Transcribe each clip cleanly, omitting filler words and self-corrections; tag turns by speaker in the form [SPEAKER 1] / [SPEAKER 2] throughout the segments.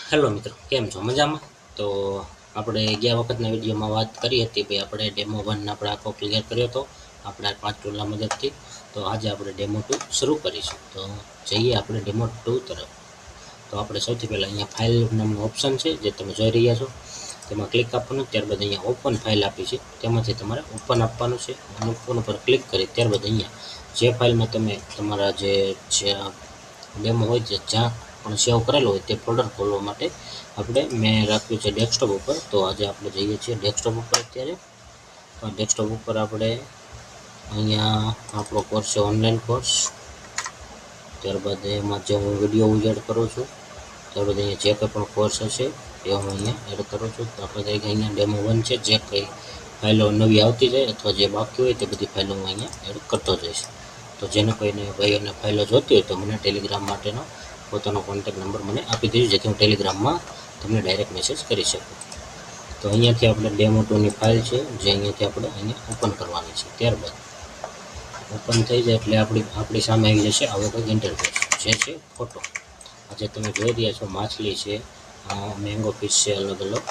[SPEAKER 1] Hello મિત્રો, કેમ છો? મજામાં? તો આપણે ગયા વખતના વિડીયોમાં વાત કરી હતી ભાઈ, આપણે ડેમો 1 આપણે આખો ક્લિયર કર્યો હતો આપણે 5 ટૂલના મદદથી. તો આજે આપણે ડેમો 2 શરૂ કરીશું. તો જઈએ આપણે ડેમો 2 તરફ. તો આપણે સૌથી પહેલાં અહીંયા ફાઇલ નામનું ઓપ્શન છે જે તમે જોઈ રહ્યા છો, તેમાં ક્લિક આપવાનું. ત્યારબાદ અહીંયા ઓપન ફાઇલ આપી છે, તેમાંથી તમારે ઓપન આપવાનું છે. અને ઓપન ઉપર ક્લિક કરી ત્યારબાદ અહીંયા જે ફાઇલમાં તમે તમારા જે ડેમો હોય છે જ્યાં પણ સેવ કરેલો હોય તે ફોલ્ડર ખોલવા માટે આપણે મેં રાખ્યું છે ડેસ્કટોપ ઉપર. તો આજે આપણે જઈએ છીએ ડેસ્કટોપ ઉપર. અત્યારે તો ડેસ્કટોપ ઉપર આપણે અહીંયા આપણો કોર્સ છે ઓનલાઈન કોર્સ. ત્યારબાદ એમાં જે હું વિડીયો એડ કરું છું, ત્યારબાદ અહીંયા જે કંઈ પણ કોર્સ હશે એ હું અહીંયા એડ કરું છું. તો આપણે અહીંયા ડેમો 1 છે, જે કંઈ ફાઇલો નવી આવતી જાય અથવા જે બાકી હોય તે બધી ફાઇલો હું અહીંયા એડ કરતો જઈશ. તો જેને કોઈને ભાઈઓને ફાઇલો જોતી હોય તો મને ટેલિગ્રામ માટેનો પોતાનો કોન્ટેક્ટ નંબર મને આપી દેજો, જેથી હું ટેલિગ્રામમાં તમને ડાયરેક્ટ મેસેજ કરી શકું. તો અહીંયાથી આપણે ડેમો 2ની ફાઇલ છે જે અહીંયાથી આપણે અહીંયા ઓપન કરવાની છે. ત્યારબાદ ઓપન થઈ જાય એટલે આપણી સામે આવી જશે આવો કંઈક ઇન્ટરફેસ, જે છે ફોટો. આજે તમે જોઈ રહ્યા છો માછલી છે, મેંગો ફિશ છે, અલગ અલગ,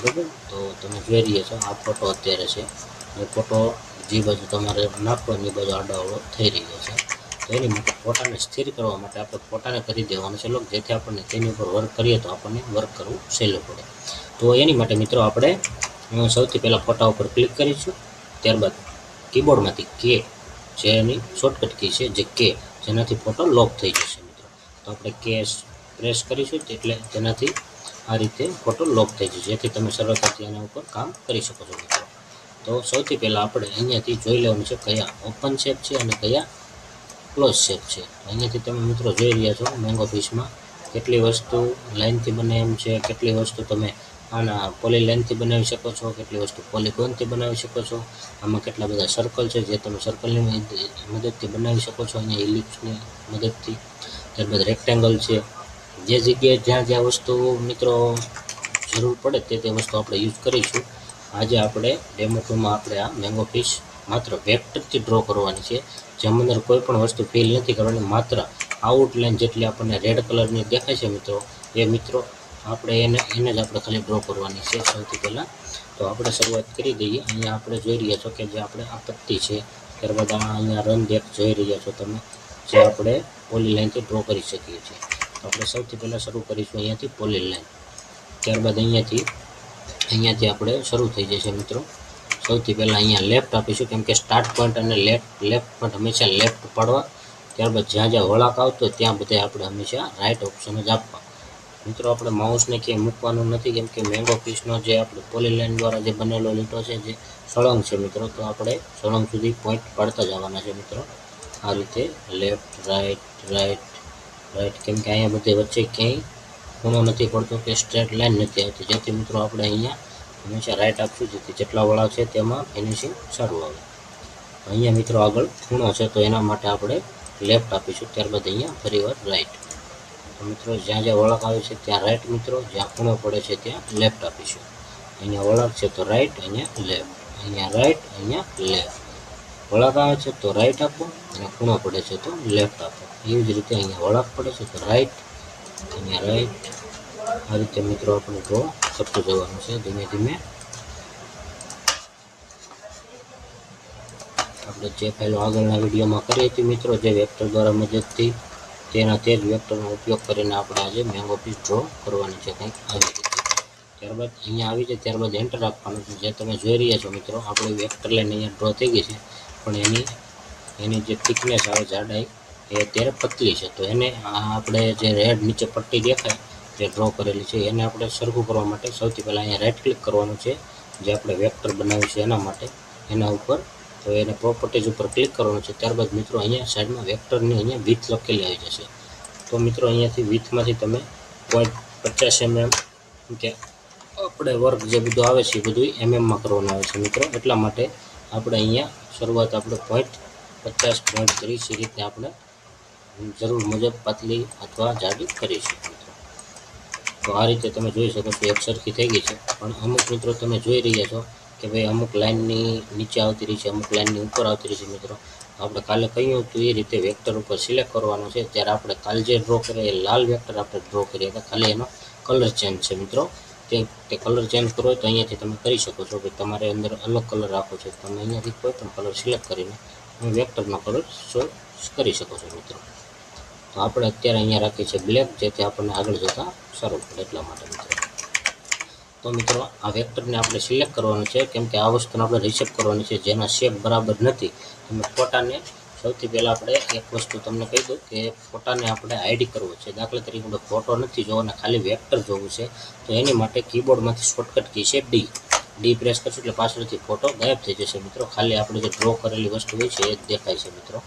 [SPEAKER 1] બરાબર. તો તમે જોઈ રહ્યા છો આ ફોટો અત્યારે છે. એ ફોટો જે બાજુ તમારે નાખવાની બાજુ આડાઅવળો થઈ રહ્યો છે. તો એની માટે ફોટાને સ્થિર કરવા માટે આપણે ફોટાને કરી દેવાનું છે લોક, જેથી આપણને તેની ઉપર વર્ક કરીએ તો આપણને વર્ક કરવું સહેલું પડે. તો એની માટે મિત્રો આપણે સૌથી પહેલાં ફોટા ઉપર ક્લિક કરીશું. ત્યારબાદ કીબોર્ડમાંથી કે, જે એની શોર્ટકટ કી છે જે કે, જેનાથી ફોટો લોક થઈ જશે મિત્રો. તો આપણે કે પ્રેસ કરીશું એટલે તેનાથી આ રીતે ફોટો લોક થઈ જશે, જેથી તમે સરળતાથી એના ઉપર કામ કરી શકો છો મિત્રો. તો સૌથી પહેલાં આપણે અહીંયાથી જોઈ લેવાનું છે કયા ઓપન શેપ છે અને કયા ક્લોઝ શેપ છે. અહીંયાથી તમે મિત્રો જોઈ રહ્યા છો મેંગો ફિશમાં કેટલી વસ્તુ લાઇનથી બને એમ છે, કેટલી વસ્તુ તમે આના પોલી લાઇનથી બનાવી શકો છો, કેટલી વસ્તુ પોલીગોનથી બનાવી શકો છો. આમાં કેટલા બધા સર્કલ છે જે તમે સર્કલની મદદથી બનાવી શકો છો, અહીંયા ઇલિપ્સની મદદથી. ત્યારબાદ રેક્ટેંગલ છે, જે જગ્યાએ જ્યાં વસ્તુ મિત્રો જરૂર પડે તે વસ્તુ આપણે યુઝ કરીશું. આજે આપણે ડેમો 2માં આપણે આ મેંગો ફિશ માત્ર વેક્ટરથી ડ્રો કરવાની છે, જેમાં અંદર કોઈ પણ વસ્તુ ફિલ નથી કરવાની. માત્ર આઉટલાઇન જેટલી આપણને રેડ કલરની દેખાય છે મિત્રો, એ મિત્રો આપણે એને જ આપણે ખાલી ડ્રો કરવાની છે સૌથી પહેલાં. તો આપણે શરૂઆત કરી દઈએ. અહીંયા આપણે જોઈ રહ્યા છો કે જે આપણે આ પત્તી છે, ત્યારબાદ અહીંયા રન ડેક જોઈ રહ્યા છો તમે, જે આપણે પોલી લાઇનથી ડ્રો કરી શકીએ છીએ. તો આપણે સૌથી પહેલાં શરૂ કરીશું અહીંયાથી પોલી લાઇન. ત્યારબાદ અહીંયાથી આપણે શરૂ થઈ જશે મિત્રો. સૌથી પહેલાં અહીંયા લેફ્ટ આપીશું, કેમ કે સ્ટાર્ટ પોઈન્ટ અને લેફ્ટ પોઈન્ટ હંમેશા લેફ્ટ પાડવા. ત્યારબાદ જ્યાં વળાંક આવતો હોય ત્યાં બધે આપણે હંમેશા રાઈટ ઓપ્શન જ આપવા. મિત્રો આપણે માઉસને ક્યાંય મૂકવાનું નથી, કેમ કે મેંગો ફિશનો જે આપણે પોલી લાઇન દ્વારા જે બનેલો લીટો છે જે સળંગ છે મિત્રો, તો આપણે સળંગ સુધી પોઈન્ટ પાડતા જવાના છે મિત્રો. આ રીતે લેફ્ટ રાઈટ રાઈટ રાઈટ, કેમ કે અહીંયા બધે વચ્ચે ક્યાંય ખૂણો નથી પડતો કે સ્ટ્રેટ લાઇન નથી આવતી, જેથી મિત્રો આપણે અહીંયા હંમેશા રાઈટ આપશું, જેથી જેટલા વળાંક છે તેમાં ફિનિશિંગ સારું આવે. અહીંયા મિત્રો આગળ ખૂણો છે તો એના માટે આપણે લેફ્ટ આપીશું. ત્યારબાદ અહીંયા ફરીવાર રાઈટ. તો મિત્રો જ્યાં વળાંક આવે છે ત્યાં રાઈટ મિત્રો, જ્યાં ખૂણો પડે છે ત્યાં લેફ્ટ આપીશું. અહીંયા વળાંક છે તો રાઈટ, અહીંયા લેફ્ટ, અહીંયા રાઈટ, અહીંયા લેફ્ટ. વળાંક આવે છે તો રાઈટ આપો અને ખૂણો પડે છે તો લેફ્ટ આપો. એવી જ રીતે અહીંયા વળાંક પડે છે તો રાઈટ, અહીંયા રાઈટ. આ રીતે મિત્રો આપણે ડ્રો કરતું જવાનું છે ધીમે ધીમે. આપણે જે ફાઇલો આગળના વિડીયોમાં કરી હતી મિત્રો, જે વેક્ટર દ્વારા મદદથી, તે જ વેક્ટરનો ઉપયોગ કરીને આપણે આજે મેંગો ફિશ ડ્રો કરવાની છે કંઈક આવી રીતે. ત્યારબાદ અહીંયા આવી જાય ત્યારબાદ એન્ટર આપવાનું છે. જે તમે જોઈ રહ્યા છો મિત્રો, આપણી વેક્ટર લાઈન અહીંયા ડ્રો થઈ ગઈ છે, પણ એની જે થિકનેસ આવે જાડાઈ એ અત્યારે પતલી છે. તો એને આપણે જે રેડ નીચે પટ્ટી દેખાય જે ડ્રો કરેલી છે એને આપણે સરખું કરવા માટે સૌથી પહેલાં અહીંયા રાઈટ ક્લિક કરવાનું છે, જે આપણે વેક્ટર બનાવ્યું છે એના માટે, એના ઉપર. તો એને પ્રોપર્ટીઝ ઉપર ક્લિક કરવાનું છે. ત્યારબાદ મિત્રો અહીંયા સાઈડમાં વેક્ટરની અહીંયા વિથ લખેલી આવી જશે. તો મિત્રો અહીંયાથી વિથમાંથી તમે 0.50 mm કે આપણે વર્ક જે બધું આવે છે એ બધું એમએમમાં કરવાનું આવે છે મિત્રો. એટલા માટે આપણે અહીંયા શરૂઆત આપણે 0.50 0.30 એ રીતે આપણે જરૂર મુજબ પાતળી અથવા જાડી કરીશું મિત્રો. તો આ રીતે તમે જોઈ શકો છો એક સરખી થઈ ગઈ છે. પણ અમુક મિત્રો તમે જોઈ રહ્યા છો કે ભાઈ અમુક લાઇનની નીચે આવતી રહી છે, અમુક લાઇનની ઉપર આવતી રહી છે મિત્રો. આપણે કાલે કહ્યું હતું એ રીતે વેક્ટર ઉપર સિલેક્ટ કરવાનું છે. ત્યારે આપણે કાલે જે ડ્રો કરીએ એ લાલ વેક્ટર આપણે ડ્રો કરીએ હતા, ખાલી એનો કલર ચેન્જ છે મિત્રો. તે કલર ચેન્જ કરવો હોય તો અહીંયાથી તમે કરી શકો છો. ભાઈ તમારે અંદર અલગ કલર રાખવો છે, તમે અહીંયાથી કોઈ પણ કલર સિલેક્ટ કરીને વેક્ટરનો કલર ચોઈસ કરી શકો છો મિત્રો. તો આપણે અત્યારે અહીંયા રાખીએ છીએ બ્લેક, જેથી આપણને આગળ જતાં સારું પડે એટલા માટે મિત્રો. તો મિત્રો આ વેક્ટરને આપણે સિલેક્ટ કરવાનું છે, કેમ કે આ વસ્તુને આપણે રિસેપ કરવાની છે. જેના શેપ બરાબર નથી, તમે ફોટાને સૌથી પહેલાં આપણે એક વસ્તુ તમને કહી દઉં કે ફોટાને આપણે હાઇડ કરવો છે. દાખલા તરીકે આપણે ફોટો નથી જોવાના, ખાલી વેક્ટર જોવું છે, તો એની માટે કીબોર્ડમાંથી શોર્ટકટ કી છે ડી પ્રેસ કરશું એટલે પાછળથી ફોટો ગાયબ થઈ જશે મિત્રો. ખાલી આપણે જે ડ્રો કરેલી વસ્તુ હોય છે એ જ દેખાય છે મિત્રો.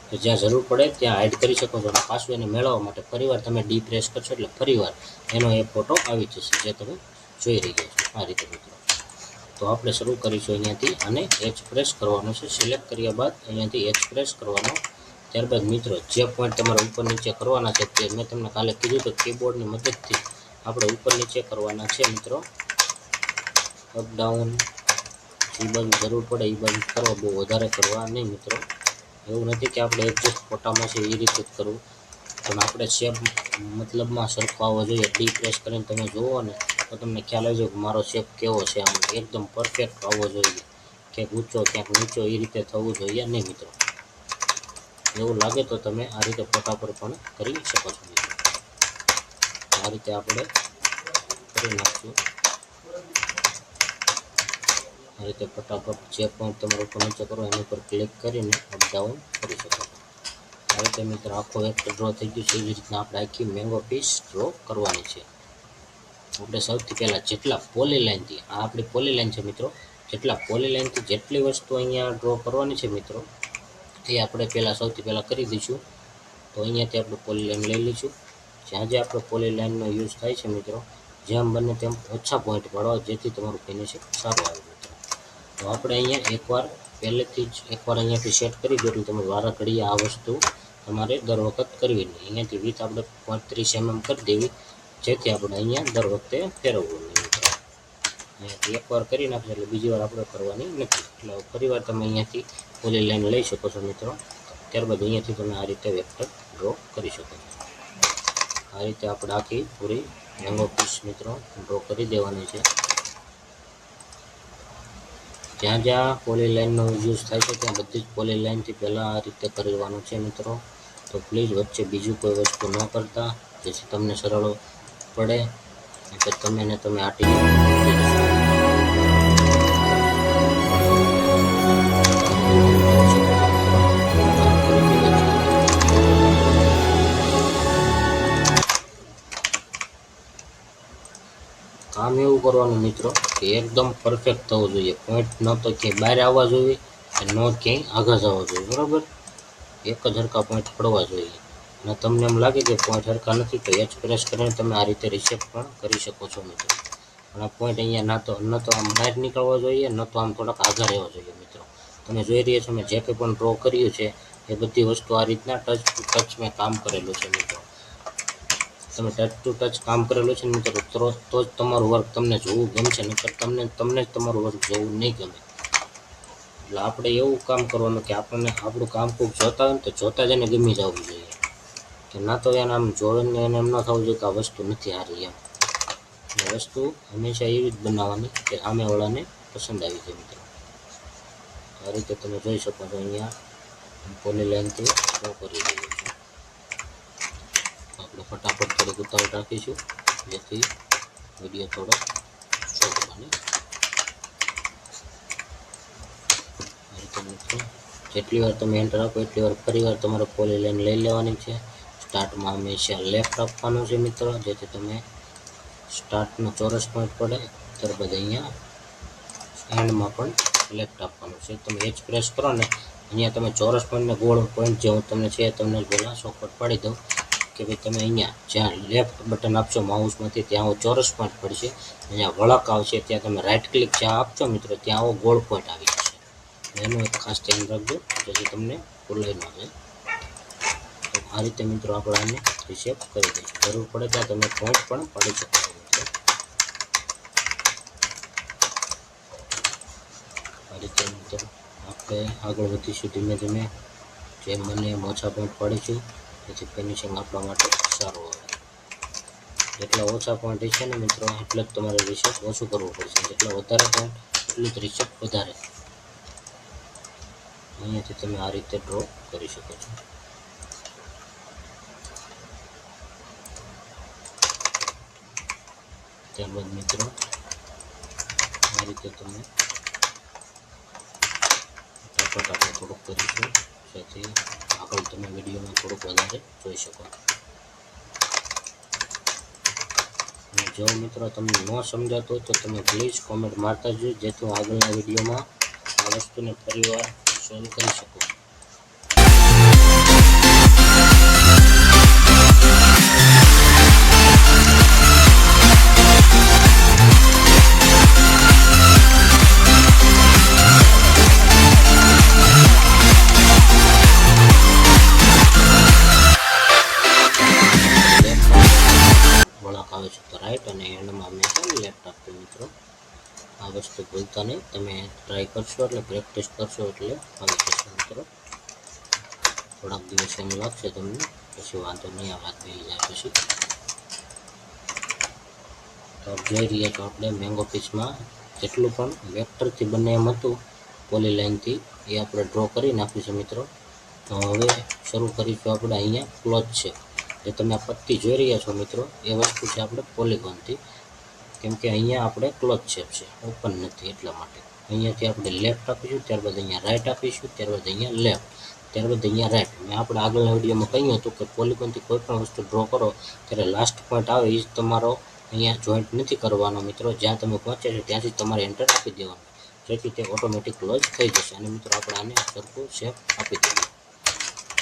[SPEAKER 1] તો જ્યાં જરૂર પડે ત્યાં હાઇડ કરી શકો છો. અને પાછું એને મેળવવા માટે ફરીવાર તમે ડી પ્રેસ કરશો એટલે ફરીવાર એનો એ ફોટો આવી જશે, જે તમે જોઈ રહ્યા છો આ રીતે મિત્રો. તો આપણે શરૂ કરીશું અહીંયાથી, અને એચ પ્રેસ કરવાનો છે. સિલેક્ટ કર્યા બાદ અહીંયાથી એચ પ્રેસ કરવાનો. ત્યારબાદ મિત્રો જે પોઈન્ટ તમારે ઉપર નીચે કરવાના છે તે મેં તમને કાલે કીધું તો કીબોર્ડની મદદથી આપણે ઉપર નીચે કરવાના છે મિત્રો. અપ ડાઉન જે બાજુ જરૂર પડે એ બાજુ કરો, બહુ વધારે કરવા નહીં મિત્રો. એવું નથી કે આપણે એડજસ્ટ ફોટામાં છે એ રીતે જ કરવું, પણ આપણે શેપ મતલબમાં સરખો આવવો જોઈએ. ડી પ્રેસ કરીને તમે જુઓ ને તો તમને ખ્યાલ આવી જાય કે મારો શેપ કેવો છે. આમ એકદમ પરફેક્ટ આવવો જોઈએ, ક્યાંક ઊંચો ક્યાંક નીચો એ રીતે થવું જોઈએ નહીં મિત્રો. એવું લાગે તો તમે આ રીતે ફોટા પર પણ કરી શકો છો મિત્રો. આ રીતે આપણે કરી નાખશું. આ રીતે ફટાફટ જે પોઈન્ટ તમારે ઉપર નીચે કરો એની ઉપર ક્લિક કરીને અપડાઉન કરી શકો છો. આ રીતે મિત્રો આખો વેક્ટર ડ્રો થઈ ગયું છે. એવી રીતના આપણે આખી મેંગો પીસ ડ્રો કરવાની છે. આપણે સૌથી પહેલાં જેટલા પોલી લાઇનથી, આ આપણી પોલી લાઇન છે મિત્રો, જેટલા પોલી લાઇનથી જેટલી વસ્તુ અહીંયા ડ્રો કરવાની છે મિત્રો એ આપણે સૌથી પહેલાં કરી દઈશું. તો અહીંયાથી આપણે પોલી લાઇન લઈ લઈશું. જ્યાં જે આપણે પોલી લાઇનનો યુઝ થાય છે મિત્રો, જેમ બને તેમ ઓછા પોઈન્ટ પાડવા, જેથી તમારું ફિનિશિંગ સારું આવે મિત્રો. તો આપણે અહીંયા પહેલેથી જ એકવાર અહીંયાથી સેટ કરી દો એટલે તમે વારા ઘડીએ આ વસ્તુ તમારે દર વખત કરવી નહીં. અહીંયાથી વિથ આપણે 30 mm કરી દેવી, જેથી આપણે અહીંયા દર વખતે ફેરવવું નહીં મિત્રો. અહીંયાથી એકવાર કરી નાખજો એટલે બીજી વાર આપણે કરવાની નથી. એટલે ફરીવાર તમે અહીંયાથી પોલી લાઈન લઈ શકો છો મિત્રો. ત્યારબાદ અહીંયાથી તમે આ રીતે વેક્ટર ડ્રો કરી શકો છો. આ રીતે આપણે આખી પૂરી મેંગો પીસ મિત્રો ડ્રો કરી દેવાની છે. જ્યાં જ્યાં પોલી લાઇનનો યુઝ થાય છે ત્યાં બધી જ પોલી લાઇનથી પહેલાં આ રીતે કરવાનું છે મિત્રો. તો પ્લીઝ વચ્ચે બીજું કોઈ વસ્તુ ન કરતા, જેથી તમને સરળ પડે એટલે તમે આટી કામ એવું કરવાનું મિત્રો કે એકદમ પરફેક્ટ થવું જોઈએ. પોઈન્ટ ન તો ક્યાંય બહાર આવવા જોઈએ અને ન ક્યાંય આગળ જવા જોઈએ બરાબર. એક જ હરખા પોઈન્ટ પડવા જોઈએ. અને તમને એમ લાગે કે પોઈન્ટ હરખા નથી તો એચ પ્રેસ કરીને તમે આ રીતે રિસેપ પણ કરી શકો છો મિત્રો. અને આ પોઈન્ટ અહીંયા ન તો આમ બહાર નીકળવા જોઈએ, ન તો આમ થોડાક આગળ રહેવા જોઈએ મિત્રો. તમે જોઈ રહ્યા છો મેં જે કંઈ પણ ડ્રો કર્યું છે એ બધી વસ્તુ આ રીતના ટચ ટુ ટચ મેં કામ કરેલું છે મિત્રો. તમે ટચ ટુ ટચ કામ કરેલું છે મિત્રો, તો જ તમારું વર્ક તમને જોવું ગમશે, નહીંતર તમને જ તમારું વર્ક જોવું નહીં ગમે. એટલે આપણે એવું કામ કરવાનું કે આપણું કામ ખૂબ જોતા હોય ને તો જોતા જ એને ગમી જવું જોઈએ, કે ના તો એને આમ જોઈને એને એમ ન થવું જોઈએ કે આ વસ્તુ નથી સારી એમ. એટલે વસ્તુ હંમેશા એવી જ બનાવવાની કે સામેવાળાને પસંદ આવી જાય મિત્રો. આ રીતે તમે જોઈ શકો છો અહીંયા પોલી લાઇનથી ડ્રો કરી દઈએ છીએ. આપણે ફટાફટ થોડીક ઉતાવળ રાખીશું જેથી વિડીયો થોડો શોર્ટ બને. આ રીતે મિત્રો જેટલી વાર તમે એન્ટર આપો એટલી વાર ફરીવાર તમારે પોલી લાઇન લઈ લેવાની છે. સ્ટાર્ટમાં હંમેશા લેફ્ટ આપવાનું છે મિત્રો, જેથી તમે સ્ટાર્ટનો ચોરસ પોઈન્ટ પડે. ત્યારબાદ અહીંયા એન્ડમાં પણ લેફ્ટ આપવાનું છે. તમે એચ પ્રેસ કરો ને અહીંયા તમે ચોરસ પોઈન્ટને ગોળ પોઈન્ટ જે હું તમને છે તમને પહેલાં શોર્ટકટ પાડી દઉં કે ભાઈ તમે અહીંયા જ્યાં લેફ્ટ બટન આપશો માઉસમાંથી ત્યાં ચોરસ પોઈન્ટ પડશે. અહીંયા વળક આવશે ત્યાં તમે રાઈટ ક્લિક જ્યાં આપશો મિત્રો ત્યાં આવો ગોળ પોઈન્ટ આવી જશે. એનું એક ખાસ ધ્યાન રાખજો જેથી તમને ભૂલાઈ ન જાય. તો આ રીતે મિત્રો આપણે આને રિસેપ કરી દઈશું. જરૂર પડે ત્યાં તમે પોઈન્ટ પણ પાડી શકો છો મિત્રો. આ રીતે મિત્રો આપણે આગળ વધીશું ધીમે ધીમે, જેમ મને એમ ઓછા પોઈન્ટ પાડીશું તેથી ફિનિશિંગ આપણા માટે સારું આવે. જેટલા ઓછા પોઈન્ટ છે ને મિત્રો એટલે જ તમારે રિસેપ ઓછું કરવું પડશે, જેટલા વધારે પોઈન્ટ એટલું જ રિસેપ વધારે. અહીંયાથી તમે આ રીતે ડ્રો કરી શકો છો. ત્યારબાદ મિત્રો આ રીતે તમે આપણે થોડુંક કરીશું, જેથી આગળ તમે વિડીયોમાં થોડુંક વધારે જોઈ શકો. અને જો મિત્રો તમને ન સમજાતું હોય તો તમે પ્લીઝ કોમેન્ટ મારતા જજો, જેથી હું આગળના વિડીયોમાં આ વસ્તુને ફરીવાર સોલ્વ કરી શકું. આવે છે તો રાઈટ અને એન્ડમાં મેં છે લેફ્ટ આપ્યું. મિત્રો આ વસ્તુ ભૂલતા નહીં, તમે ટ્રાય કરશો એટલે પ્રેક્ટિસ કરશો એટલે આવી જશે મિત્રો. થોડાક દિવસ એમ લાગશે તમને, પછી વાંધો નહીં, આ વાત થઈ જાય પછી. તો જોઈ રહ્યા છો આપણે મેંગો પીસમાં જેટલું પણ વેક્ટરથી બને એમ હતું પોલી લાઈનથી એ આપણે ડ્રો કરી નાખ્યું છે મિત્રો. તો હવે શરૂ કરીશું આપણે. અહીંયા ક્લોઝ છે, જે તમે આ પટ્ટી જોઈ રહ્યા છો મિત્રો એ વસ્તુ છે આપણે પોલીગોનથી, કેમ કે અહીંયા આપણે ક્લોઝ શેપ છે, ઓપન નથી, એટલા માટે અહીંયાથી આપણે લેફ્ટ આપીશું, ત્યારબાદ અહીંયા રાઈટ આપીશું, ત્યારબાદ અહીંયા લેફ્ટ, ત્યારબાદ અહીંયા રાઈટ. મેં આપણે આગળના વિડીયોમાં કહ્યું હતું કે પોલીગોનથી કોઈ પણ વસ્તુ ડ્રો કરો ત્યારે લાસ્ટ પોઈન્ટ આવે એ જ તમારો અહીંયા જોઈન્ટ નથી કરવાનો મિત્રો. જ્યાં તમે પહોંચે છે ત્યાંથી તમારે એન્ટર આપી દેવાનું, જેથી તે ઓટોમેટિક ક્લોઝ થઈ જશે. અને મિત્રો આપણે આને સરખું શેપ આપી દઈએ.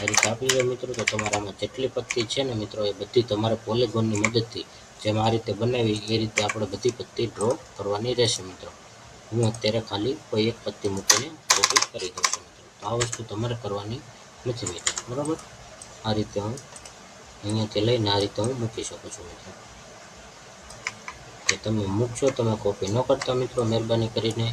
[SPEAKER 1] આ રીતે આપી દો મિત્રો, તો તમારામાં જેટલી પટ્ટી છે ને મિત્રો એ બધી તમારે પોલીગોનની મદદથી જેમ આ રીતે બનાવી એ રીતે આપણે બધી પટ્ટી ડ્રો કરવાની રહેશે મિત્રો. હું અત્યારે ખાલી કોઈ એક પટ્ટી મૂકીને કોપી કરી દઉં છું મિત્રો. તો આ વસ્તુ તમારે કરવાની નથી મિત્રો, બરાબર. આ રીતે હું અહીંયાથી લઈને આ રીતે હું મૂકી શકું છું મિત્રો. કે તમે મૂકશો, તમે કોપી ન કરતા મિત્રો મહેરબાની કરીને.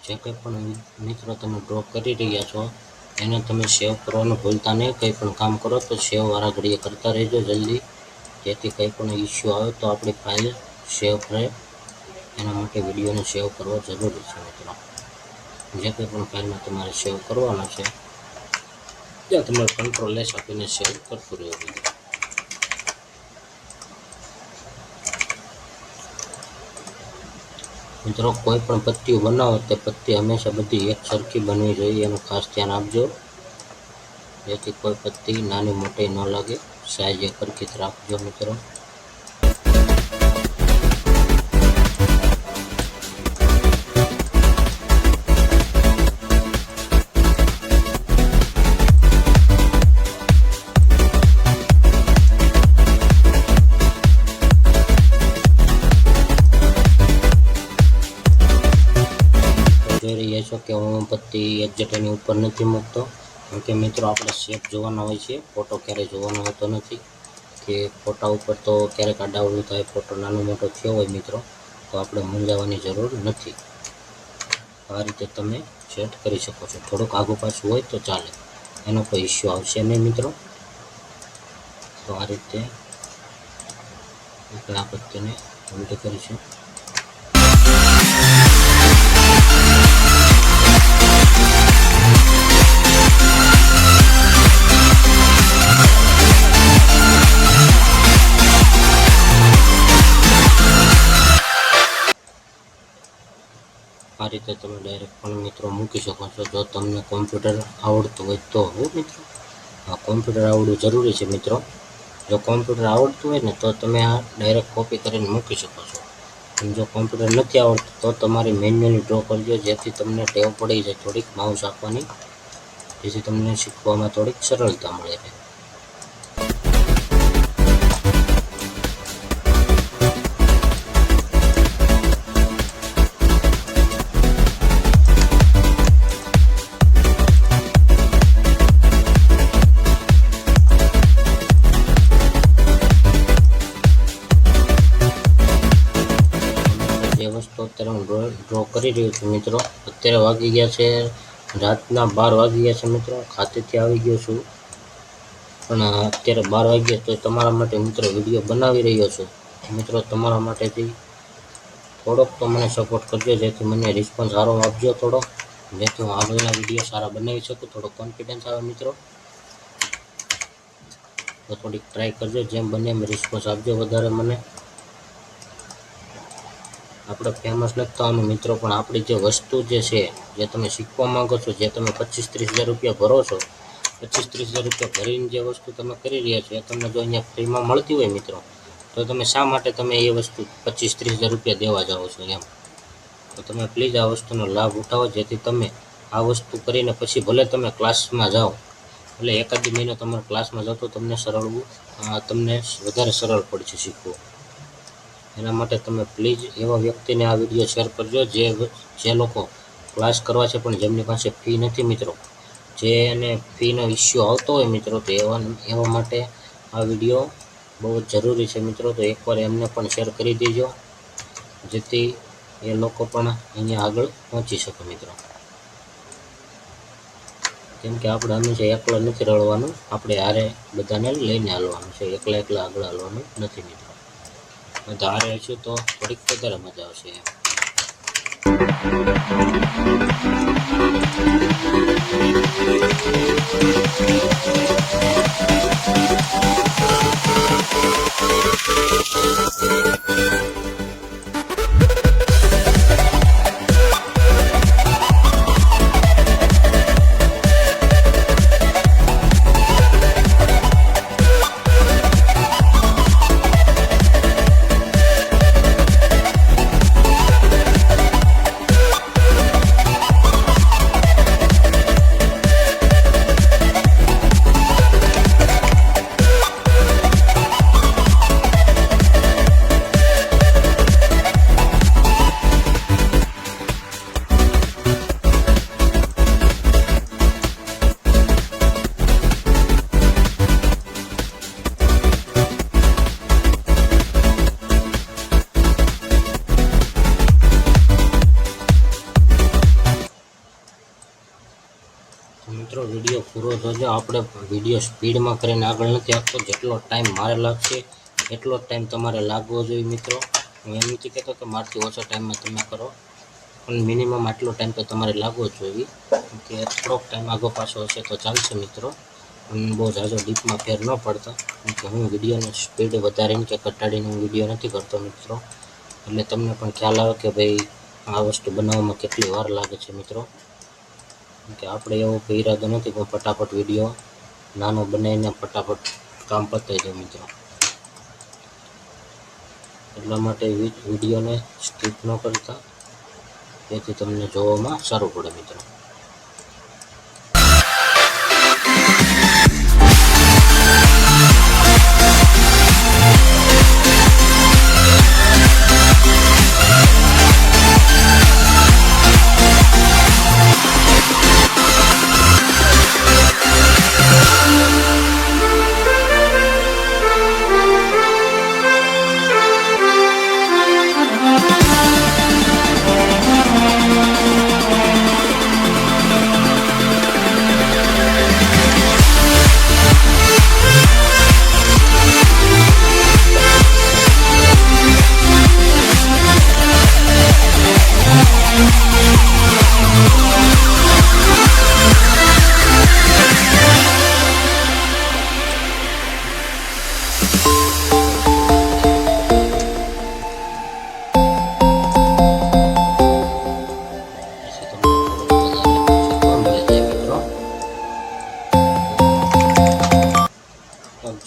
[SPEAKER 1] જે કંઈ પણ મિત્રો તમે ડ્રો કરી રહ્યા છો એને તમે સેવ કરવાનું ભૂલતા નહીં. કંઈ પણ કામ કરો તો સેવ વાળા ઘડીએ કરતા રહેજો જલ્દી, જેથી કંઈ પણ ઇસ્યુ આવે તો આપણી ફાઇલ સેવ રહે. એના માટે વિડીયોને સેવ કરવો જરૂરી છે મિત્રો. જે કંઈ પણ ફાઇલમાં તમારે સેવ કરવાનો છે ત્યાં તમારે કંટ્રોલ એસ આપીને સેવ કરતું રહેવું. મિત્રો કોઈ પણ પટ્ટીઓ બનાવો તે પટ્ટી હંમેશા બધી એક સરખી બનવી જોઈએ, એનું ખાસ ધ્યાન આપજો, જેથી કોઈ પટ્ટી નાની મોટી ન લાગે. સાઈઝ એક સરખી જ રાખજો મિત્રો. જોઈ રહ્યા છો કે હું પટ્ટી એક્ઝેક્ટ એની ઉપર નથી મૂકતો, કેમ કે મિત્રો આપણે શેપ જોવાનો હોય છે, ફોટો ક્યારેય જોવાનો હોતો નથી. કે ફોટા ઉપર તો ક્યારેક આડાવડું થાય, ફોટો નાનો મોટો થયો હોય મિત્રો તો આપણે મૂંઝાવાની જરૂર નથી. આ રીતે તમે સેટ કરી શકો છો. થોડુંક આગું પાછું હોય તો ચાલે, એનો કોઈ ઇસ્યુ આવશે નહીં મિત્રો. તો આ રીતે આપણે આ પટ્ટીને ઉલટી કરીશું. માટે તમે ડાયરેક્ટ પણ મિત્રો મૂકી શકો છો, જો તમને કોમ્પ્યુટર આવડતું હોય તો. મિત્રો કોમ્પ્યુટર આવડવું જરૂરી છે મિત્રો. જો કોમ્પ્યુટર આવડતું હોય ને તો તમે આ ડાયરેક્ટ કોપી કરીને મૂકી શકો છો. અને જો કોમ્પ્યુટર નથી આવડતું તો તમારે મેન્યુઅલી ડ્રો કરજો, જેથી તમને ટેવ પડી જાય થોડીક માઉસ આપવાની, જેથી તમને શીખવામાં થોડીક સરળતા મળે છે. જે વસ્તુ અત્યારે હું ડ્રો કરી રહ્યો છું મિત્રો, અત્યારે વાગી ગયા છે રાતના 12 વાગી ગયા છે મિત્રો. ખાતેથી આવી ગયો છું પણ અત્યારે 12 વાગ્યા, તો તમારા માટે મિત્રો વિડીયો બનાવી રહ્યો છું. મિત્રો તમારા માટેથી થોડોક તો મને સપોર્ટ કરજો, જેથી મને રિસ્પોન્સ સારો આપજો થોડો, જેથી હું આગળના વિડીયો સારા બનાવી શકું, થોડો કોન્ફિડન્સ આવે મિત્રો. તો થોડીક ટ્રાય કરજો, જેમ બને એમ રિસ્પોન્સ આપજો વધારે મને. આપણે ફેમસ નથી થવાનું મિત્રો, પણ આપણી જે વસ્તુ જે છે, જે તમે શીખવા માંગો છો, જે તમે 25-30 હજાર રૂપિયા ભરો છો, 25-30 હજાર રૂપિયા ભરીને જે વસ્તુ તમે કરી રહ્યા છો, એ તમને જો અહીંયા ફ્રીમાં મળતી હોય મિત્રો, તો તમે શા માટે તમે એ વસ્તુ 25-30 હજાર રૂપિયા દેવા જાઓ છો એમ. તો તમે પ્લીઝ આ વસ્તુનો લાભ ઉઠાવો, જેથી તમે આ વસ્તુ કરીને પછી ભલે તમે ક્લાસમાં જાઓ, એટલે એકાદ મહિનો તમારા ક્લાસમાં જાઓ તો તમને તમને વધારે સરળ પડશે શીખવું. એના માટે તમે પ્લીઝ એવા વ્યક્તિને આ વિડીયો શેર કરજો જે લોકો ક્લાસ કરવા છે પણ જેમની પાસે ફી નથી મિત્રો, જેને ફીનો ઇસ્યુ આવતો હોય મિત્રો, તો એવા માટે આ વિડીયો બહુ જ જરૂરી છે મિત્રો. તો એકવાર એમને પણ શેર કરી દેજો, જેથી એ લોકો પણ અહીંયા આગળ પહોંચી શકે મિત્રો. કેમ કે આપણે હંમેશા એકલા નથી રળવાનું, આપણે હારે બધાને લઈને હાલવાનું છે, એકલા આગળ હાલવાનું નથી મિત્રો. ધારે હશું તો થોડીક વધારે મજા આવશે એમ. મિત્રો વિડીયો પૂરો જોજો. આપણે વિડીયો સ્પીડમાં કરીને આગળ નથી આપતો, જેટલો ટાઈમ મારે લાગશે એટલો જ ટાઈમ તમારે લાગવો જોઈએ મિત્રો. હું એમ નથી કહેતો કે મારથી ઓછો ટાઈમમાં તમે કરો, પણ મિનિમમ આટલો ટાઈમ તો તમારે લાગવો જ જોઈએ. કે થોડોક ટાઈમ આગો પાછો હશે તો ચાલશે મિત્રો, પણ બહુ ઝાઝો ડીપમાં ફેર ન પડતા. કેમ કે હું વિડીયોની સ્પીડ વધારીને કે ઘટાડીને હું વિડીયો નથી કરતો મિત્રો, એટલે તમને પણ ખ્યાલ આવે કે ભાઈ આ વસ્તુ બનાવવામાં કેટલી વાર લાગે છે મિત્રો. કે આપણે એવો કોઈ ઈરાદો નથી કે ફટાફટ વિડીયો નાનો બનાવીને ફટાફટ કામ પતાવી દો મિત્રો. એટલા માટે વિડીયોને સ્કીપ ન કરતા, જેથી તમને જોવામાં સારું પડે મિત્રો.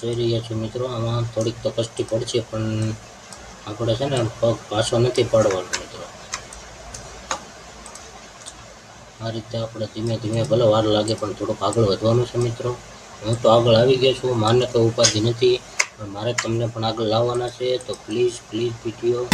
[SPEAKER 1] જોઈ રહ્યા છો મિત્રો, આમાં થોડીક તો કષ્ટી પડશે, પણ આપણે છે ને પગ પાછો નથી પાડવાનો મિત્રો. આ રીતે આપણે ધીમે ધીમે ભલે વાર લાગે પણ થોડુંક આગળ વધવાનું છે મિત્રો. હું તો આગળ આવી ગયો છું, માને કોઈ ઉપાધિ નથી, પણ મારે તમને પણ આગળ લાવવાના છે. તો પ્લીઝ વિડીયો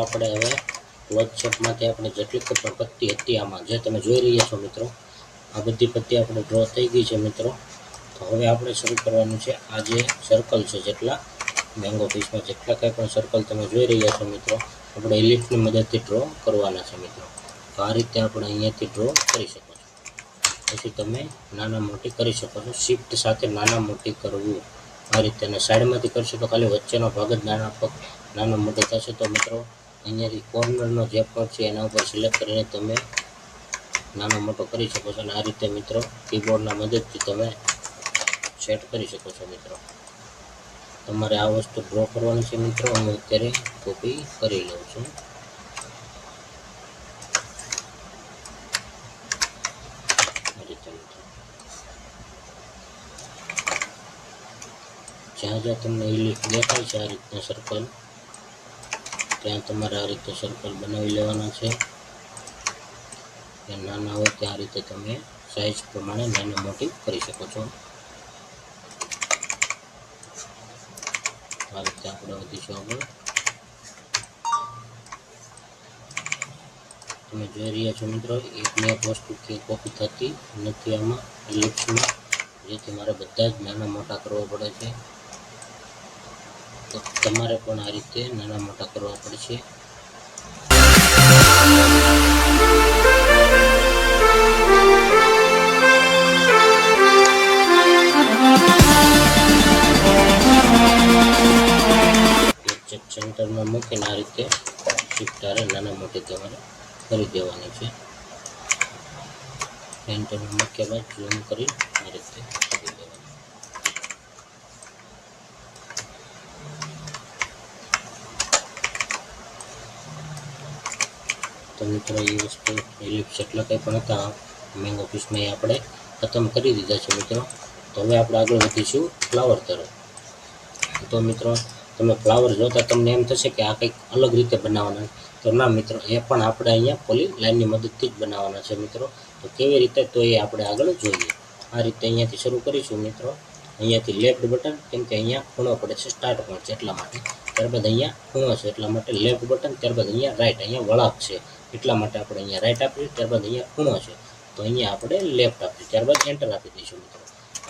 [SPEAKER 1] આપણે હવે ક્લોઝઅપમાંથી આપણે જેટલી પણ પત્તી હતી આમાં જે તમે જોઈ રહ્યા છો મિત્રો, આ બધી પત્તી આપણે ડ્રો થઈ ગઈ છે મિત્રો. તો હવે આપણે શરૂ કરવાનું છે. આ જે સર્કલ છે, જેટલા મેંગો પીસમાં જેટલા કંઈ પણ સર્કલ તમે જોઈ રહ્યા છો મિત્રો, આપણે એલિપ્સની મદદથી ડ્રો કરવાના છે મિત્રો. તો આ રીતે આપણે અહીંયાથી ડ્રો કરી શકો છો. પછી તમે નાના મોટી કરી શકો છો. શિફ્ટ સાથે નાના મોટી કરવું આ રીતે, અને સાઈડમાંથી કરશો તો ખાલી વચ્ચેનો ભાગ જ નાનો મોટો થશે. તો મિત્રો અહીંયાથી કોર્નરનો જે પણ છે એના ઉપર સિલેક્ટ કરીને તમે નાનો મોટો કરી શકો છો. અને આ રીતે મિત્રો કીબોર્ડના મદદથી તમે સેટ કરી શકો છો મિત્રો. તમારે આ વસ્તુ ડ્રો કરવાની છે મિત્રો. હું અત્યારે કોપી કરી લઉં છું. જ્યાં જ્યાં તમને ઇલિપ્સ દેખાય છે આ રીતના સર્કલ, ત્યાં તમારે આ રીતે સર્કલ બનાવી લેવાના છે. ત્યાં નાના હોય ત્યાં આ રીતે તમે સાઈઝ પ્રમાણે નાની મોટી કરી શકો છો. આ રીતે આપણે વધીશું આગળ. તમે જોઈ રહ્યા છો મિત્રો, એકને એક વસ્તુ કે કોપી થતી નથી આમાં ઇલિપ્સમાં, જેથી મારે બધા જ નાના મોટા કરવા પડે છે. તો તમારે પણ આ રીતે નાના મોટા કરવા પડશે. સેન્ટરમાં મૂકીને આ રીતે શિફ્ટારે નાના મોટી તમારે કરી દેવાની છે. સેન્ટરમાં મૂક્યા બાદ ઝૂમ કરી આ રીતે કરી દેવાની. તો મિત્રો એ વસ્તુ ઇલિપ્સ એટલા કંઈ પણ હતા મેંગો પીસમાં એ આપણે ખતમ કરી દીધા છે મિત્રો. તો હવે આપણે આગળ વધીશું ફ્લાવર તરફ. તો મિત્રો તમે ફ્લાવર જોતા તમને એમ થશે કે આ કંઈક અલગ રીતે બનાવવાના, તો ના મિત્રો, એ પણ આપણે અહીંયા પોલી લાઈનની મદદથી જ બનાવવાના છે મિત્રો. તો કેવી રીતે, તો એ આપણે આગળ જોઈએ. આ રીતે અહીંયાથી શરૂ કરીશું મિત્રો. અહીંયાથી લેફ્ટ બટન, કેમ કે અહીંયા ખૂણો પડે છે, સ્ટાર્ટ પોઈન્ટ છે એટલા માટે. ત્યારબાદ અહીંયા ખૂણો છે એટલા માટે લેફ્ટ બટન. ત્યારબાદ અહીંયા રાઈટ, અહીંયા વળાંક છે એટલા માટે આપણે અહીંયા રાઈટ આપીશું. ત્યારબાદ અહીંયા ખૂણો છે તો અહીંયા આપણે લેફ્ટ આપીશું. ત્યારબાદ એન્ટર આપી દઈશું મિત્રો.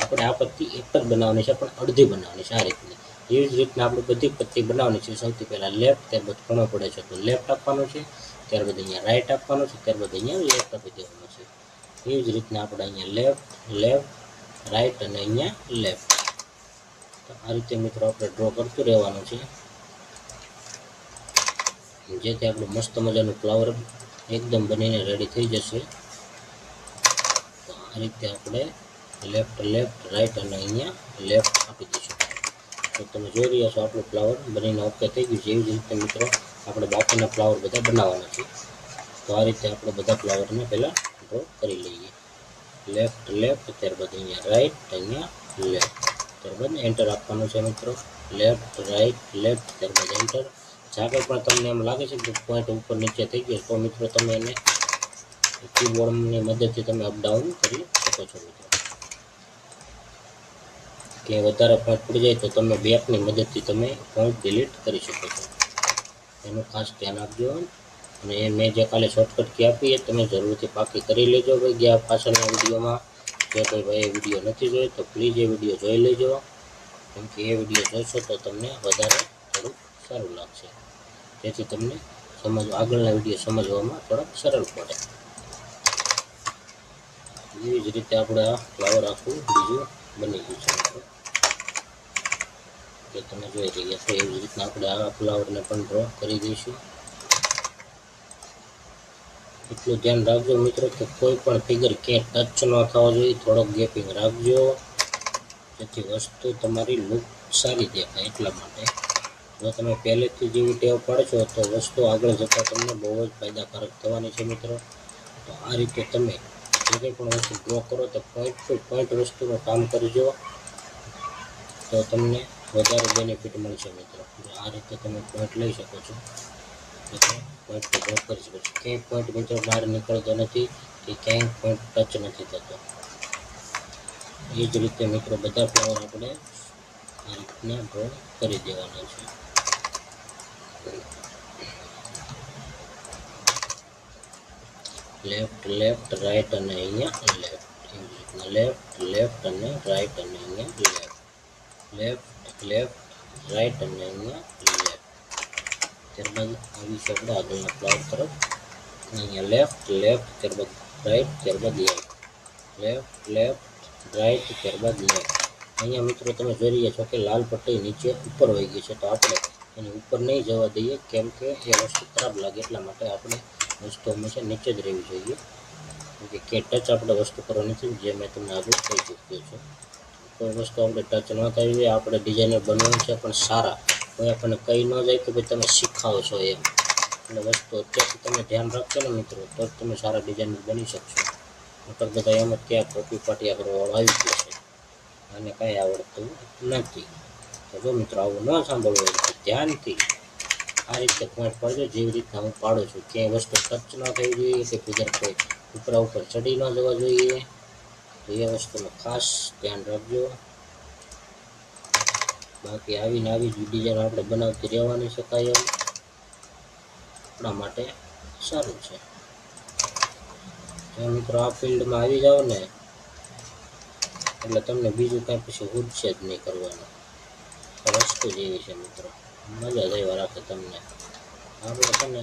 [SPEAKER 1] આપણે આ પત્તી એક જ બનાવવાની છે, પણ અડધી બનાવવાની છે આ રીતની. એવી જ રીતના આપણે બધી પત્તી બનાવવાની છે. સૌથી પહેલાં લેફ્ટ, ત્યારબાદ ખૂણો પડે છે તો લેફ્ટ આપવાનું છે. ત્યારબાદ અહીંયા રાઈટ આપવાનું છે. ત્યારબાદ અહીંયા લેફ્ટ આપી દેવાનું છે. એવી જ રીતના આપણે અહીંયા લેફ્ટ, રાઈટ અને અહીંયા લેફ્ટ. તો આ રીતે મિત્રો આપણે ડ્રો કરતું રહેવાનું છે, જેથી આપણું મસ્ત મજાનું ફ્લાવર એકદમ બનીને રેડી થઈ જશે. તો આ રીતે આપણે લેફ્ટ લેફ્ટ રાઈટ અને અહીંયા લેફ્ટ આપી દઈશું. તો તમે જોઈ રહ્યા છો આપણું ફ્લાવર બનીને ઓકે થઈ ગયું છે. એવી જ રીતે મિત્રો આપણે બાકીના ફ્લાવર બધા બનાવવાના છે. તો આ રીતે આપણે બધા ફ્લાવરને પહેલાં ડ્રો કરી લઈએ. લેફ્ટ લેફ્ટ, ત્યારબાદ અહીંયા રાઈટ, અહીંયા લેફ્ટ, ત્યારબાદ એન્ટર આપવાનું છે મિત્રો. લેફ્ટ રાઈટ લેફ્ટ, ત્યારબાદ એન્ટર. જ્યાં કંઈ પણ તમને એમ લાગે છે કે પોઈન્ટ ઉપર નીચે થઈ ગયો તો મિત્રો તમે એને કીબોર્ડની મદદથી તમે અપડાઉન કરી શકો છો મિત્રો. કે વધારે પોઈન્ટ પડી જાય તો તમે બેકની મદદથી તમે પોઈન્ટ ડિલીટ કરી શકો છો. એનું ખાસ ધ્યાન આપજો. અને એ મેં જે કાલે શોર્ટકટ કી આપી એ તમે જરૂરથી પાકી કરી લેજો ભાઈ. ગયા પાછળના વિડીયોમાં જો કોઈ ભાઈ વિડીયો નથી જોયો તો પ્લીઝ એ વિડીયો જોઈ લેજો, કેમ કે એ વિડીયો જોશો તો તમને વધારે થોડુંક સારું લાગશે, જેથી તમને આગળના વિડીયો સમજવામાં થોડાક સરળ પડે. એવી જ રીતે આપણે આ ફ્લાવર આખું બીજું બની ગયું છે મિત્રો, કે તમે જોઈ રહ્યા છો. એવી જ રીતના આપણે આ ફ્લાવરને પણ ડ્રો કરી દઈશું. એટલું ધ્યાન રાખજો મિત્રો કે કોઈ પણ ફિગર ક્યાંય ટચ ન થવા જોઈએ. થોડોક ગેપિંગ રાખજો, જેથી વસ્તુ તમારી લુક સારી દેખાય. એટલા માટે જો તમે પહેલેથી જેવી ટેવ પાડશો તો વસ્તુ આગળ જતાં તમને બહુ જ ફાયદાકારક થવાની છે મિત્રો. તો આ રીતે તમે જે કંઈ પણ વસ્તુ ડ્રો કરો તો પોઈન્ટ ટુ પોઈન્ટ વસ્તુનું કામ કરજો, તો તમને વધારે બેનિફિટ મળશે મિત્રો. આ રીતે તમે પોઈન્ટ લઈ શકો છો, પોઈન્ટ ડ્રો કરી શકો છો. ક્યાંય પોઈન્ટ મિત્રો બહાર નીકળતો નથી કે ક્યાંય પોઈન્ટ ટચ નથી થતો. એ જ રીતે મિત્રો બધા ફ્લાવર આપણે આ રીતના ડ્રો કરી દેવાના છે. લેફ્ટ લેફ્ટ રાઈટ અને અહીંયા લેફ્ટ, એવી રીતના લેફ્ટ લેફ્ટ અને રાઈટ અને અહીંયા લેફ્ટ, લેફ્ટ લેફ્ટ રાઈટ અને અહીંયા લેફ્ટ. ત્યારબાદ આવીશું આપણે આગળના ફ્લાવર તરફ. અહીંયા લેફ્ટ લેફ્ટ, ત્યારબાદ રાઈટ, ત્યારબાદ લેફ્ટ, લેફ્ટ લેફ્ટ રાઈટ, ત્યારબાદ લેફ્ટ. અહીંયા મિત્રો તમે જોઈ રહ્યા છો કે લાલ પટ્ટી નીચે ઉપર વહી ગઈ છે, તો આપણે એની ઉપર નહીં જવા દઈએ, કેમ કે એ વસ્તુ ખરાબ લાગે. એટલા માટે આપણે વસ્તુ હંમેશા નીચે જ રહેવી જોઈએ, કેમકે કે ટચ આપણે વસ્તુ કરવાની નથી, જે મેં તમને આગળ કહી ચૂક્યો છું. કોઈ વસ્તુ આપણે ટચ ન થવી જોઈએ. આપણે ડિઝાઇનર બનવાનું છે પણ સારા, કોઈ આપણને કહી ન જાય કે ભાઈ તમે શીખાવો છો એમ. એટલે વસ્તુ અત્યારથી તમે ધ્યાન રાખશો ને મિત્રો, તો જ તમે સારા ડિઝાઇનર બની શકશો. નકર બધા એમ જ ત્યાં કોપી પાટિયા કરવાવાળો આવી ગયો છે, અને કાંઈ આવડતું નથી. તો જો મિત્રો આવું ન સાંભળવું હોય તો ધ્યાનથી આ રીતે પોઈન્ટ પાડજો, જેવી રીતના હું પાડું છું. ક્યાંય વસ્તુ ટચ ન થવી જોઈએ કે ફિગર કોઈ ઉપરા ઉપર ચડી ન જવા જોઈએ. તો એ વસ્તુનું ખાસ ધ્યાન રાખજો. બાકી આવીને આવી જ ડિઝાઇન આપણે બનાવતી રહેવાની છે કાયમ, આપણા માટે સારું છે. જો મિત્રો આ ફિલ્ડમાં આવી જાઓ ને એટલે તમને બીજું કાંઈ પછી ઉડશે જ નહીં કરવાનું. વસ્તુ જ એવી છે મિત્રો, મજા જ આવ્યા રાખે તમને. આપણે છે ને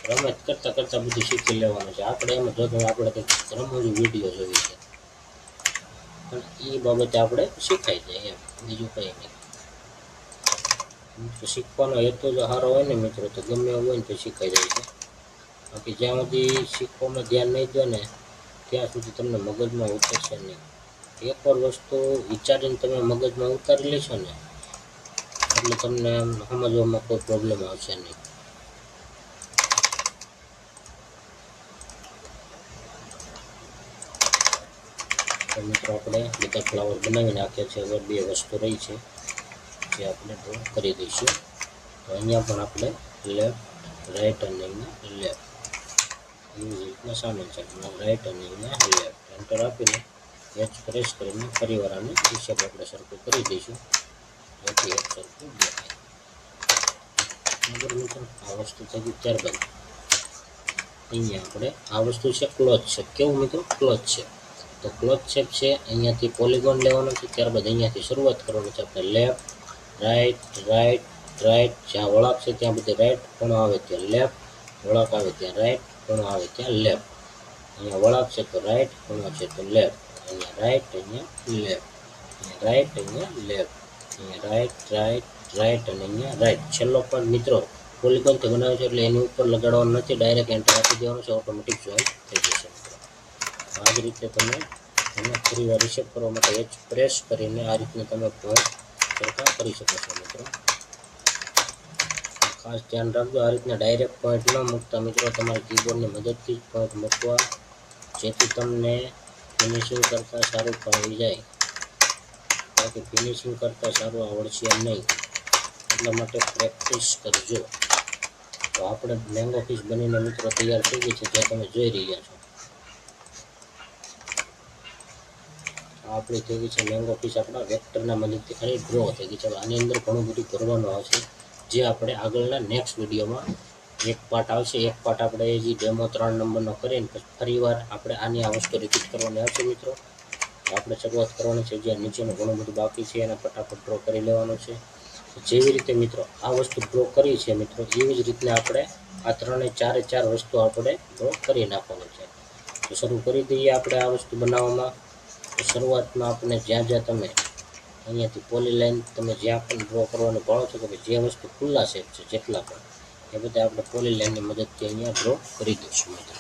[SPEAKER 1] રમત કરતાં કરતાં બધું શીખી લેવાનું છે. આપણે એમ જો આપણે કંઈક રમૂજી વિડીયો જોઈ છે, પણ એ બાબતે આપણે શીખાઈ જાય એમ, બીજું કંઈ નહીં. શીખવાનો હેતુ જો સારો હોય ને મિત્રો, તો ગમે એવું હોય ને તો શીખાઈ જાય છે. બાકી જ્યાં સુધી શીખવામાં ધ્યાન નહીં દો ને ત્યાં સુધી તમને મગજમાં ઉતરશે નહીં. એકવાર વસ્તુ વિચારીને તમે મગજમાં ઉતારી લેશો ને એટલે તમને સમજવામાં કોઈ પ્રોબ્લેમ આવશે નહીં. તો મિત્રો આપણે બધા ફ્લાવર બનાવી નાખ્યા છે. હવે બે વસ્તુ રહી છે જે આપણે ડ્રો કરી દઈશું. તો અહીંયા પણ આપણે લેફ્ટ રાઈટ અને અહીંયા લેફ્ટ એવી રીતના સામેલ છે. રાઈટ અને અહીંયા લેફ્ટ એન્ટર આપીને એચ પ્રેસ કરીને ફરીવાર આને હિસાબ આપણે સરખું કરી દઈશું, જેથી એક સરખું દેખાય. બરાબર મિત્રો, આ વસ્તુ થઈ ગઈ. ત્યારબાદ અહીંયા આપણે આ વસ્તુ છે ક્લોઝ શેપ. કેવું મિત્રો? Close shape. તો ક્લોઝ શેપ છે, અહીંયાથી પોલિગોન લેવાનો છે. ત્યારબાદ અહીંયાથી શરૂઆત કરવાની છે આપણે. લેફ્ટ રાઈટ રાઈટ રાઈટ, જ્યાં વળાંક છે ત્યાં બધી રાઈટ, ખૂણો આવે ત્યાં લેફ્ટ, વળાંક આવે ત્યાં રાઈટ, ખૂણો આવે ત્યાં લેફ્ટ. અહીંયા વળાંક છે તો રાઈટ, ખૂણો છે તો લેફ્ટ. અહીંયા રાઈટ, અહીંયા લેફ્ટ, અહીંયા રાઈટ, અહીંયા લેફ્ટ. અહીંયા રાઈટ રાઈટ રાઈટ અને અહીંયા રાઈટ. છેલ્લો પોઈન્ટ મિત્રો પોલિગોનથી બનાવ્યો છે એટલે એની ઉપર લગાડવાનું નથી, ડાયરેક્ટ એન્ટર આપી દેવાનું છે, ઓટોમેટિક જોઈન્ટ થઈ જશે મિત્રો. આ જ રીતે તમે એને ફરી વાર રિસેટ કરવા માટે H પ્રેસ કરીને આ રીતને તમે પોઈન્ટ સરખા કરી શકો છો મિત્રો. ખાસ ધ્યાન રાખજો, આ રીતના ડાયરેક્ટ પોઈન્ટ ન મૂકતા મિત્રો, તમારા કીબોર્ડની મદદથી જ પોઈન્ટ મૂકવા, જેથી તમને ફિનિશિંગ કરતાં સારું ફાવી જાય. બાકી ફિનિશિંગ કરતાં સારું આવડશે નહીં, એટલા માટે પ્રેક્ટિસ કરજો. તો આપણે મેંગો ફિશ બનીને મિત્રો તૈયાર થઈ ગઈ છે, જે તમે જોઈ રહ્યા છો. આપણી થઈ ગઈ છે મેંગો ફિશ, આપણા વેક્ટરના મદદથી ખાલી ડ્રો થઈ ગઈ છે. આની અંદર ઘણું બધું કરવાનું આવશે, જે આપણે આગળના નેક્સ્ટ વિડીયોમાં એક પાર્ટ આવશે. એક પાર્ટ આપણે જે ડેમો 3 નંબરનો કરીને ફરી વાર આપણે આની આ વસ્તુ રિપીટ કરવાની આવશે મિત્રો. આપણે શરૂઆત કરવાની છે, જ્યાં નીચેનું ઘણું બધું બાકી છે એને ફટાફટ ડ્રો કરી લેવાનું છે. જેવી રીતે મિત્રો આ વસ્તુ ડ્રો કરી છે મિત્રો, એવી જ રીતના આપણે આ 3 4 વસ્તુ આપણે ડ્રો કરી નાખવાની છે. તો શરૂ કરી દઈએ આપણે આ વસ્તુ બનાવવામાં. તો શરૂઆતમાં આપણે જ્યાં તમે અહીંયાથી પોલી લાઈન તમે જ્યાં પણ ડ્રો કરવાનું ભાળો છો કે જે વસ્તુ ખુલ્લા શેપ છે જેટલા પણ, એ બધા આપણે પોલી લાઈનની મદદથી અહીંયા ડ્રો કરી દઈશું મિત્રો.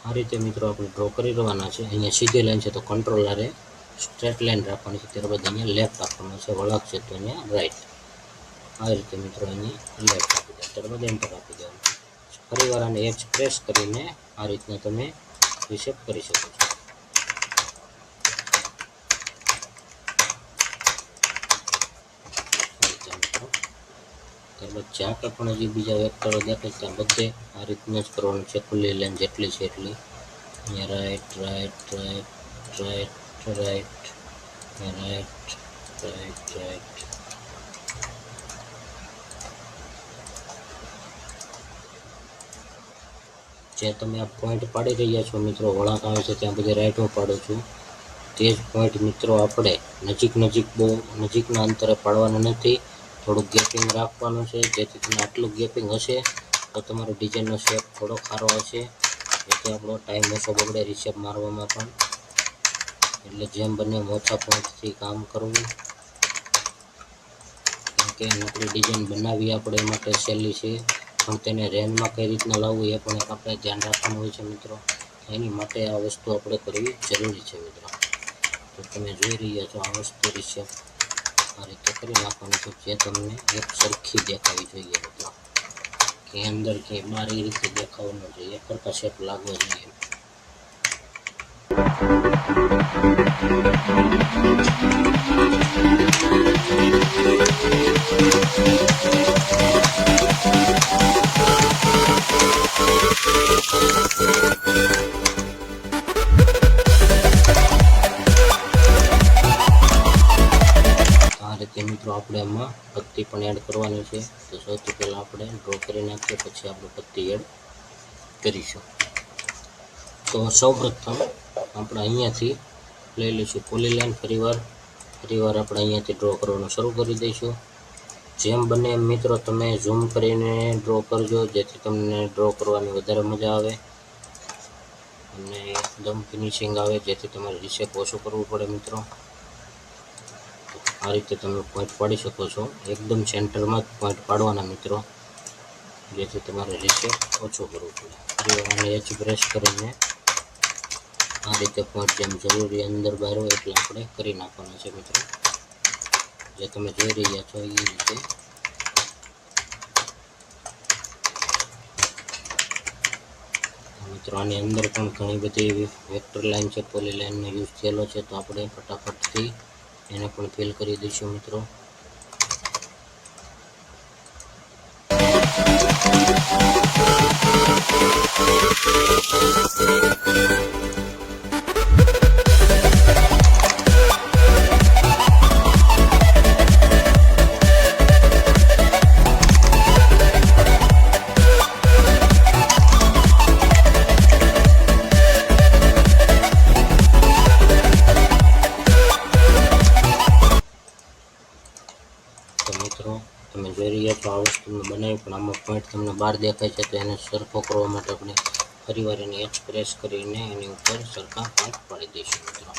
[SPEAKER 1] આ રીતે મિત્રો આપણે ડ્રો કરી લેવાના છે. અહીંયા સીધી લાઈન છે તો કંટ્રોલરે સ્ટ્રેટ લાઈન રાખવાની છે, ત્યારબાદ અહીંયા લેફ્ટ રાખવાનો છે, વળાંક છે તો અહીંયા રાઈટ. આ રીતે મિત્રો અહીંયા લેફ્ટ આપી દે, ત્યારબાદ એન્ટર આપી દેવાનું. ફરીવાર આને H પ્રેસ કરીને આ રીતના તમે રિસેટ કરી શકો છો. ત્યારબાદ જ્યાં કંઈ પણ હજી બીજા વેક્ટરો દેખાય ત્યાં બધે આ રીતના જ કરવાનું છે. ખુલ્લી લાઈન જેટલી છે એટલી અહીંયા right right right right right right right right. જે તમે આ પોઈન્ટ પાડી રહ્યા છો મિત્રો, વળાંક આવે છે ત્યાં બધે રાઈટ હું પાડું છું. તે જ પોઈન્ટ મિત્રો આપણે બહુ નજીકના અંતરે પાડવાના નથી, થોડુંક ગેપિંગ રાખવાનું છે. જેથી તમે આટલું ગેપિંગ હશે તો તમારો ડિઝાઇનનો શેપ થોડો સારો હશે, જેથી આપણો ટાઈમ ઓછો બગડે રિશેપ મારવામાં પણ. એટલે જેમ બને ઓછા પોઈન્ટથી કામ કરવું, કે નકરી ડિઝાઇન બનાવી આપણે એ માટે સહેલી છે, પણ તેને રેન્જમાં કઈ રીતના લાવવું એ પણ એક આપણે ધ્યાન રાખવાનું હોય છે મિત્રો. એની માટે આ વસ્તુ આપણે કરવી જરૂરી છે મિત્રો. તો તમે જોઈ રહ્યા છો આ વસ્તુ રિશેપ આ રીતે કરી નાખવાનું છે, જે તમને એક સરખી દેખાવી જોઈએ મિત્રો, કે અંદર કે બહાર એ રીતે દેખાવું ન જોઈએ, એક કરતા શેપ લાગવો જોઈએ. આ રીતે મિત્રો આપણે એમાં પત્તી પણ એડ કરવાની છે. તો સૌથી પહેલાં આપણે ડ્રો કરી નાખીએ, પછી આપણે પત્તી એડ કરીશું. તો સૌપ્રથમ આપણે અહીંયાથી લઈ લઈશું પોલી લાઈન, ફરીવાર આપણે અહીંયાથી ડ્રો કરવાનું શરૂ કરી દઈશું. જેમ બને એમ મિત્રો તમે ઝૂમ કરીને ડ્રો કરજો, જેથી તમને ડ્રો કરવાની વધારે મજા આવે અને એકદમ ફિનિશિંગ આવે, જેથી તમારે રિશેપ ઓછું કરવું પડે મિત્રો. આ રીતે તમે પોઈન્ટ પાડી શકો છો, એકદમ સેન્ટરમાં જ પોઈન્ટ પાડવાના મિત્રો, જેથી તમારે રિશેપ ઓછું કરવું પડે. અને H પ્રેસ કરીને આ રીતે પોઈન્ટ જેમ જરૂરી અંદર બહાર હોય એટલે આપણે કરી નાખવાના છે મિત્રો, જે તમે જોઈ રહ્યા છો એ રીતે. મિત્રો આની અંદર પણ ઘણી બધી એવી વેક્ટર લાઈન છે, પોલી લાઈનનો યુઝ થયેલો છે, તો આપણે ફટાફટથી એને પણ ફિલ કરી દઈશું મિત્રો. તમે જોઈ રહ્યા છો આ વસ્તુ મેં બનાવી, પણ આમાં પોઈન્ટ તમને બહાર દેખાય છે, તો એને સરખો કરવા માટે આપણે ફરીવાર એને H પ્રેસ કરીને એની ઉપર સરખા પોઈન્ટ પાડી દઈશું મિત્રો.